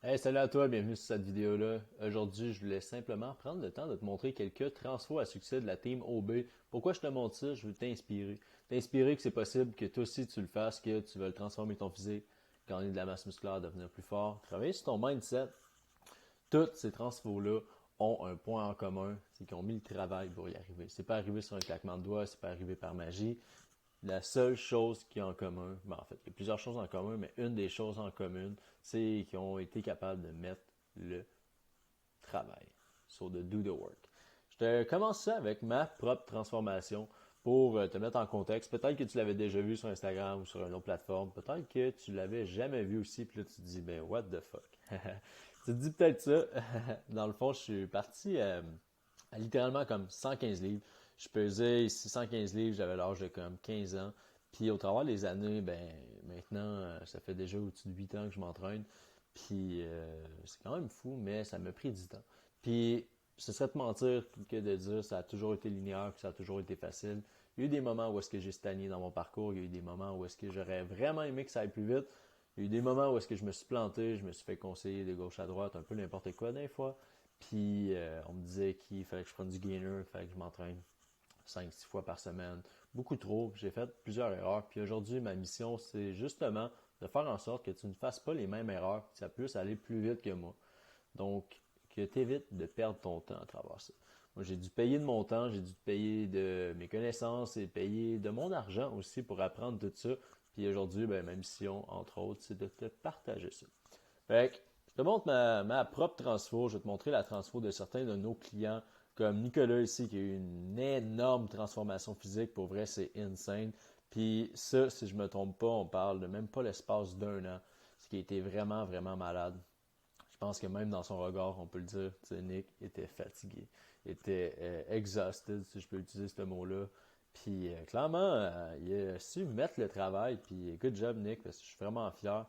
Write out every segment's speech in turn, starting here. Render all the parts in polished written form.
Hey, salut à toi, bienvenue sur cette vidéo-là. Aujourd'hui, je voulais simplement prendre le temps de te montrer quelques transferts à succès de la team OB. Pourquoi je te montre ça? Je veux t'inspirer. T'inspirer que c'est possible que toi aussi tu le fasses, que tu veux transformer ton physique, gagner de la masse musculaire, devenir plus fort, travailler sur ton mindset. Tous ces transferts-là ont un point en commun, c'est qu'ils ont mis le travail pour y arriver. C'est pas arrivé sur un claquement de doigts, c'est pas arrivé par magie. La seule chose qui est en commun, en fait, il y a plusieurs choses en commun, mais une des choses en commun, c'est qu'ils ont été capables de mettre le travail. So, de do the work. Je te commence ça avec ma propre transformation pour te mettre en contexte. Peut-être que tu l'avais déjà vu sur Instagram ou sur une autre plateforme. Peut-être que tu l'avais jamais vu aussi. Puis là, tu te dis, ben, what the fuck? Tu te dis peut-être ça. Dans le fond, je suis parti à littéralement comme 115 livres. Je pesais ici 115 livres, j'avais l'âge de comme 15 ans. Puis au travers des années, ben maintenant, ça fait déjà au-dessus de 8 ans que je m'entraîne. Puis c'est quand même fou, mais ça m'a pris du temps. Puis ce serait de mentir que de dire que ça a toujours été linéaire, que ça a toujours été facile. Il y a eu des moments où est-ce que j'ai stagné dans mon parcours, il y a eu des moments où est-ce que j'aurais vraiment aimé que ça aille plus vite. Il y a eu des moments où est-ce que je me suis planté, je me suis fait conseiller de gauche à droite, un peu n'importe quoi des fois. Puis on me disait qu'il fallait que je prenne du gainer, il fallait que je m'entraîne 5-6 fois par semaine. Beaucoup trop. J'ai fait plusieurs erreurs. Puis aujourd'hui, ma mission, c'est justement de faire en sorte que tu ne fasses pas les mêmes erreurs, que ça puisse aller plus vite que moi. Donc, que tu évites de perdre ton temps à travers ça. Moi, j'ai dû payer de mon temps, j'ai dû payer de mes connaissances et payer de mon argent aussi pour apprendre tout ça. Puis aujourd'hui, ben, ma mission, entre autres, c'est de te partager ça. Fait que, je te montre ma propre transfo. Je vais te montrer la transfo de certains de nos clients, comme Nicolas ici, qui a eu une énorme transformation physique. Pour vrai, c'est insane. Puis ça, si je me trompe pas, on parle de même pas l'espace d'un an, ce qui a été vraiment, vraiment malade. Je pense que même dans son regard, on peut le dire, Nick était fatigué, était exhausted, si je peux utiliser ce mot-là. Puis clairement, il a su mettre le travail. Puis good job, Nick, parce que je suis vraiment fier.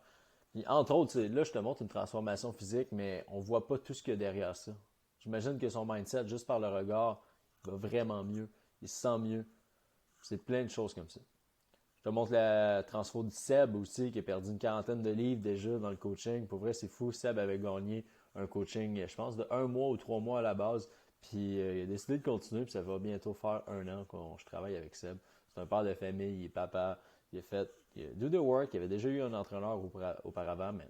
Puis, entre autres, là, je te montre une transformation physique, mais on voit pas tout ce qu'il y a derrière ça. J'imagine que son mindset, juste par le regard, va vraiment mieux. Il se sent mieux. C'est plein de choses comme ça. Je te montre la transfo du Seb aussi, qui a perdu une quarantaine de livres déjà dans le coaching. Pour vrai, c'est fou. Seb avait gagné un coaching, je pense, de 1 mois ou 3 mois à la base. Puis il a décidé de continuer, puis ça va bientôt faire 1 an que je travaille avec Seb. C'est un père de famille, il est papa. Il a do the work. Il avait déjà eu un entraîneur auparavant, mais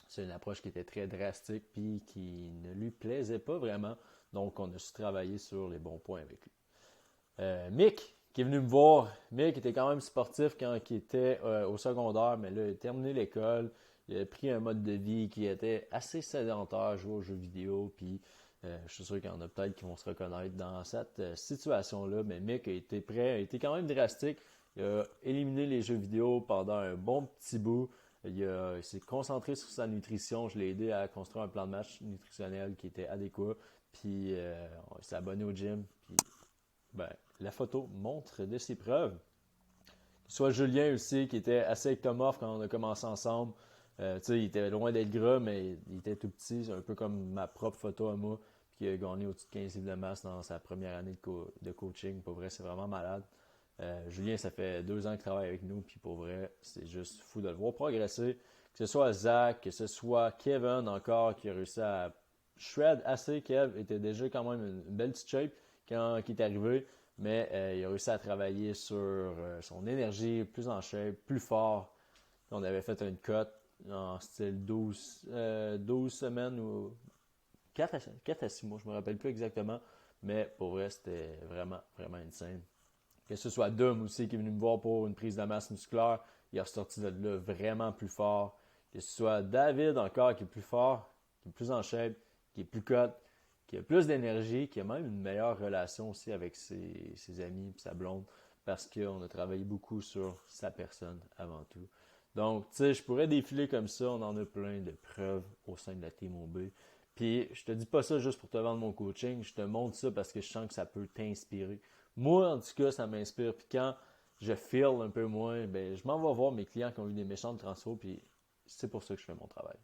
c'est une approche qui était très drastique puis qui ne lui plaisait pas vraiment. Donc, on a su travailler sur les bons points avec lui. Mick, qui est venu me voir. Mick était quand même sportif quand il était au secondaire, mais là, il a terminé l'école. Il a pris un mode de vie qui était assez sédentaire, jouer aux jeux vidéo, puis je suis sûr qu'il y en a peut-être qui vont se reconnaître dans cette situation-là, mais Mick a été prêt, a été quand même drastique. Il a éliminé les jeux vidéo pendant un bon petit bout. Il s'est concentré sur sa nutrition. Je l'ai aidé à construire un plan de match nutritionnel qui était adéquat. Puis il s'est abonné au gym. Puis ben, la photo montre de ses preuves. Soit Julien aussi, qui était assez ectomorphe quand on a commencé ensemble. Il était loin d'être gras, mais il était tout petit. C'est un peu comme ma propre photo à moi. Puis il a gagné au-dessus de 15 livres de masse dans sa première année de coaching. Pour vrai, c'est vraiment malade. Julien, ça fait 2 ans qu'il travaille avec nous. Puis pour vrai, c'est juste fou de le voir progresser. Que ce soit Zach, que ce soit Kevin encore, qui a réussi à shred assez. Kev était déjà quand même une belle petite shape quand il est arrivé. Mais il a réussi à travailler sur son énergie, plus en shape, plus fort. On avait fait une cote en style 12 semaines ou 4 à 6 mois, je me rappelle plus exactement. Mais pour vrai, c'était vraiment, vraiment insane. Que ce soit Dom aussi qui est venu me voir pour une prise de masse musculaire, il est ressorti de là vraiment plus fort. Que ce soit David encore qui est plus fort, qui est plus en shape, qui est plus cut, qui a plus d'énergie, qui a même une meilleure relation aussi avec ses amis et sa blonde, parce qu'on a travaillé beaucoup sur sa personne avant tout. Donc, tu sais, je pourrais défiler comme ça, on en a plein de preuves au sein de la Team OB. Puis, je te dis pas ça juste pour te vendre mon coaching, je te montre ça parce que je sens que ça peut t'inspirer. Moi, en tout cas, ça m'inspire. Puis quand je feel un peu moins, ben, je m'en vais voir mes clients qui ont eu des méchants de transfo, puis c'est pour ça que je fais mon travail.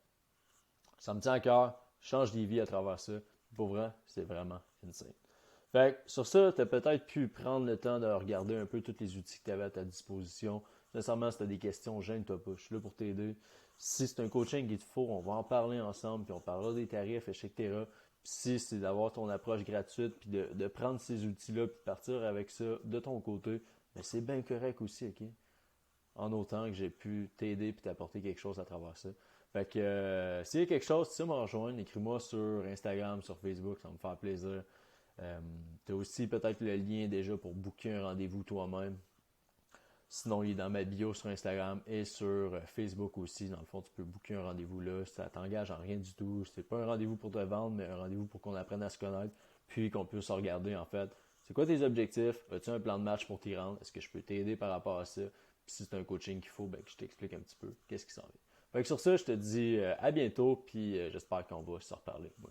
Ça me tient à cœur, je change des vies à travers ça. Pour vrai, c'est vraiment insane. Fait que sur ça, tu as peut-être pu prendre le temps de regarder un peu tous les outils que tu avais à ta disposition. Nécessairement, si tu as des questions, gêne-toi pas. Je suis là pour t'aider. Si c'est un coaching qu'il te faut, on va en parler ensemble, puis on parlera des tarifs, etc. Puis si c'est d'avoir ton approche gratuite, puis de prendre ces outils-là, puis de partir avec ça de ton côté, mais c'est bien correct aussi, ok? En autant que j'ai pu t'aider puis t'apporter quelque chose à travers ça. Fait que s'il y a quelque chose, tu sais me rejoindre, écris-moi sur Instagram, sur Facebook, ça va me faire plaisir. Tu as aussi peut-être le lien déjà pour booker un rendez-vous toi-même. Sinon, il est dans ma bio sur Instagram et sur Facebook aussi. Dans le fond, tu peux booker un rendez-vous là. Ça t'engage en rien du tout. C'est pas un rendez-vous pour te vendre, mais un rendez-vous pour qu'on apprenne à se connaître, puis qu'on puisse regarder en fait. C'est quoi tes objectifs? As-tu un plan de match pour t'y rendre? Est-ce que je peux t'aider par rapport à ça? Puis si c'est un coaching qu'il faut, ben, que je t'explique un petit peu qu'est-ce qui s'en vient. Fait que sur ça, je te dis à bientôt, puis j'espère qu'on va se reparler. Moi,